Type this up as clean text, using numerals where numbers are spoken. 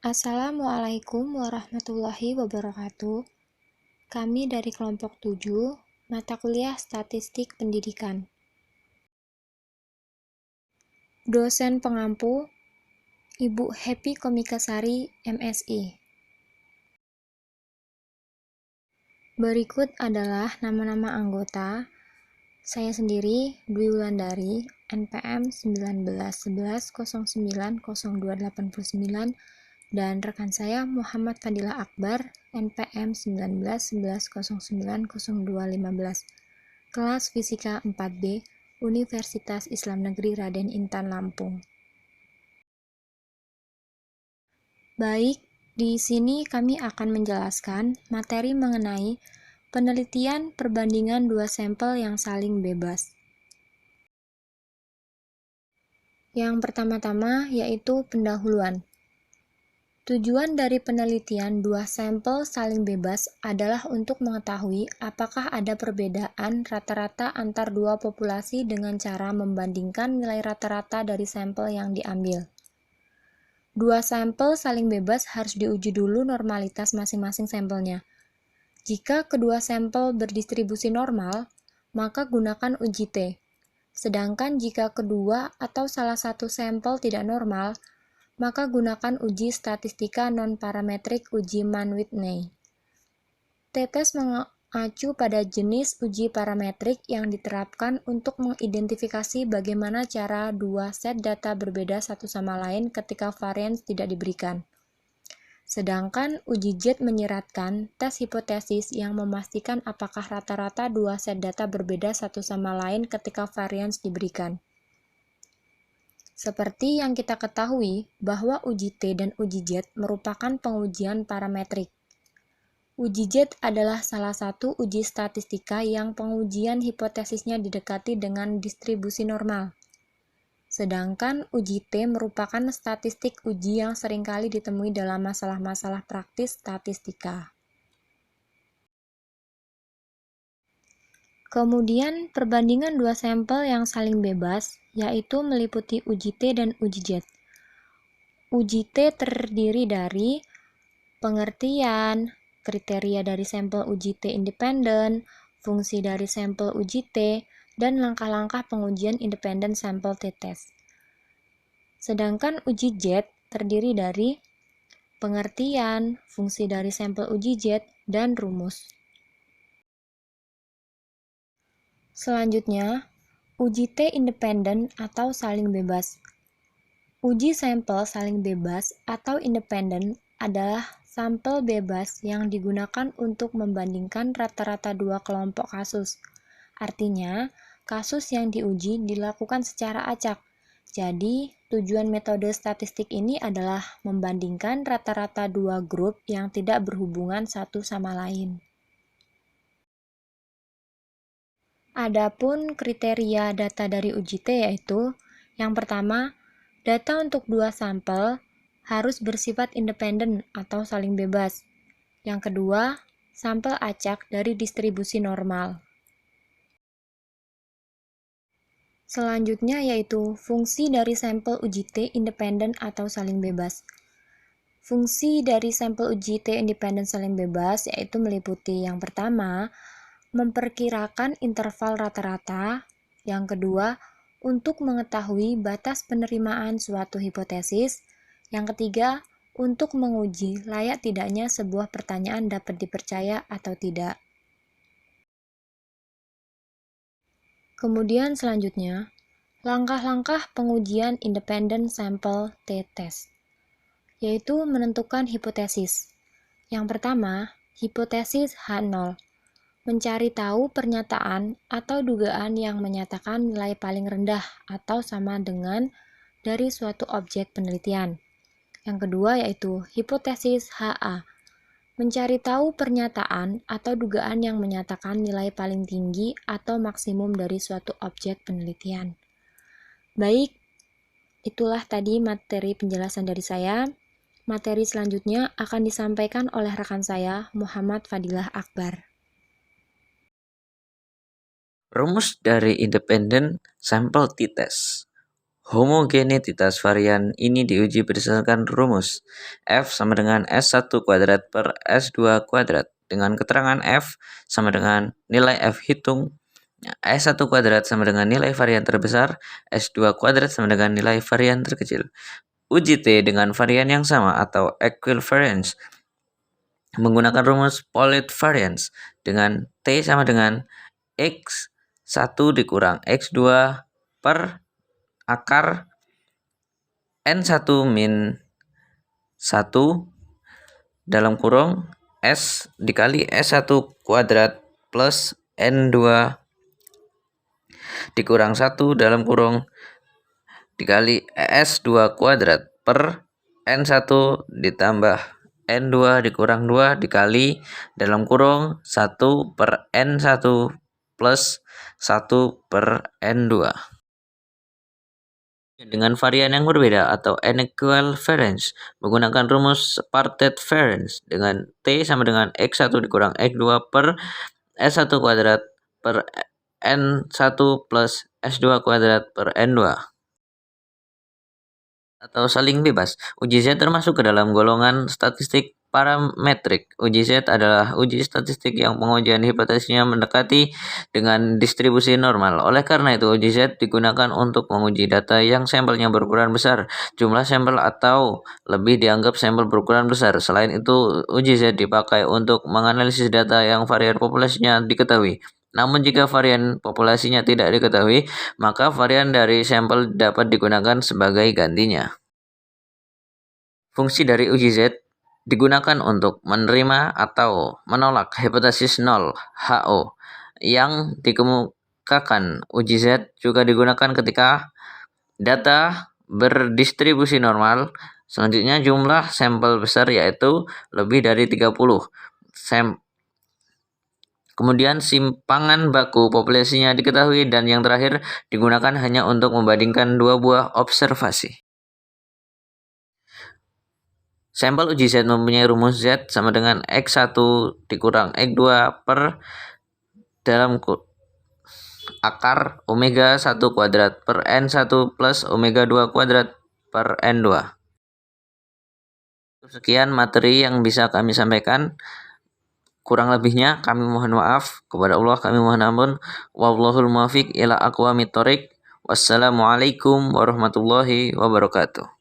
Assalamualaikum warahmatullahi wabarakatuh. Kami dari kelompok 7, mata kuliah Statistik Pendidikan. Dosen pengampu, Ibu Happy Komikasari, MSI. Berikut adalah nama-nama anggota. Saya sendiri, Dwi Wulandari, NPM 1911090289, dan rekan saya Muhammad Fadilah Akbar, NPM 1911090215, kelas Fisika 4B, Universitas Islam Negeri Raden Intan Lampung. Baik, di sini kami akan menjelaskan materi mengenai penelitian perbandingan dua sampel yang saling bebas. Yang pertama-tama yaitu pendahuluan. Tujuan dari penelitian dua sampel saling bebas adalah untuk mengetahui apakah ada perbedaan rata-rata antar dua populasi dengan cara membandingkan nilai rata-rata dari sampel yang diambil. Dua sampel saling bebas harus diuji dulu normalitas masing-masing sampelnya. Jika kedua sampel berdistribusi normal, maka gunakan uji T. Sedangkan jika kedua atau salah satu sampel tidak normal, maka gunakan uji statistika non-parametrik uji Mann-Whitney. T-test mengacu pada jenis uji parametrik yang diterapkan untuk mengidentifikasi bagaimana cara dua set data berbeda satu sama lain ketika varians tidak diberikan. Sedangkan uji JET menyeratkan tes hipotesis yang memastikan apakah rata-rata dua set data berbeda satu sama lain ketika varians diberikan. Seperti yang kita ketahui bahwa uji T dan uji JET merupakan pengujian parametrik. Uji JET adalah salah satu uji statistika yang pengujian hipotesisnya didekati dengan distribusi normal. Sedangkan uji T merupakan statistik uji yang seringkali ditemui dalam masalah-masalah praktis statistika. Kemudian, perbandingan dua sampel yang saling bebas, yaitu meliputi uji T dan uji JET. Uji T terdiri dari pengertian, kriteria dari sampel uji T independen, fungsi dari sampel uji T, dan langkah-langkah pengujian independen sampel T-test. Sedangkan uji JET terdiri dari pengertian, fungsi dari sampel uji JET, dan rumus. Selanjutnya, uji T independen atau saling bebas. Uji sampel saling bebas atau independen adalah sampel bebas yang digunakan untuk membandingkan rata-rata dua kelompok kasus. Artinya, kasus yang diuji dilakukan secara acak. Jadi, tujuan metode statistik ini adalah membandingkan rata-rata dua grup yang tidak berhubungan satu sama lain. Adapun kriteria data dari uji T yaitu, yang pertama, data untuk dua sampel harus bersifat independen atau saling bebas. Yang kedua, sampel acak dari distribusi normal. Selanjutnya yaitu fungsi dari sampel uji T independen atau saling bebas. Fungsi dari sampel uji T independen saling bebas yaitu meliputi yang pertama, memperkirakan interval rata-rata. Yang kedua, untuk mengetahui batas penerimaan suatu hipotesis. Yang ketiga, untuk menguji layak tidaknya sebuah pertanyaan dapat dipercaya atau tidak. Kemudian selanjutnya, langkah-langkah pengujian independen sampel T-test, yaitu menentukan hipotesis. Yang pertama, hipotesis H0, mencari tahu pernyataan atau dugaan yang menyatakan nilai paling rendah atau sama dengan dari suatu objek penelitian. Yang kedua yaitu hipotesis HA, mencari tahu pernyataan atau dugaan yang menyatakan nilai paling tinggi atau maksimum dari suatu objek penelitian. Baik, itulah tadi materi penjelasan dari saya. Materi selanjutnya akan disampaikan oleh rekan saya, Muhammad Fadilah Akbar. Rumus dari independent sample t-test. Homogeneitas varian ini diuji berdasarkan rumus F sama dengan S1 kuadrat per S2 kuadrat. Dengan keterangan F sama dengan nilai F hitung, S1 kuadrat sama dengan nilai varian terbesar, S2 kuadrat sama dengan nilai varian terkecil. Uji T dengan varian yang sama atau equivariance menggunakan rumus Polite variance dengan T sama dengan X1 dikurang X2 per akar N1 min 1 dalam kurung S dikali S1 kuadrat plus N2 dikurang 1 dalam kurung dikali S2 kuadrat per N1 ditambah N2 dikurang 2 dikali dalam kurung 1 per N1 plus 1 per N2. Dengan varian yang berbeda atau unequal variance menggunakan rumus Partet variance dengan T sama dengan X1 dikurang X2 per S1 kuadrat per N1 plus S2 kuadrat per N2 atau saling bebas. Uji Z termasuk ke dalam golongan statistik parametrik. Uji Z adalah uji statistik yang pengujian hipotesisnya mendekati dengan distribusi normal. Oleh karena itu, uji Z digunakan untuk menguji data yang sampelnya berukuran besar. Jumlah sampel atau lebih dianggap sampel berukuran besar. Selain itu, uji Z dipakai untuk menganalisis data yang varian populasinya diketahui. Namun jika varian populasinya tidak diketahui, maka varian dari sampel dapat digunakan sebagai gantinya. Fungsi dari uji Z digunakan untuk menerima atau menolak hipotesis 0 HO yang dikemukakan. Uji Z juga digunakan ketika data berdistribusi normal. Selanjutnya jumlah sampel besar yaitu lebih dari 30. Kemudian simpangan baku populasinya diketahui dan yang terakhir digunakan hanya untuk membandingkan dua buah observasi. Sampel uji Z mempunyai rumus Z sama dengan X1 dikurang X2 per dalam akar omega 1 kuadrat per N1 plus omega 2 kuadrat per N2. Sekian materi yang bisa kami sampaikan. Kurang lebihnya kami mohon maaf. Kepada Allah kami mohon ampun. Wallahul muwaffiq ila aqwamit thoriq. Wassalamualaikum warahmatullahi wabarakatuh.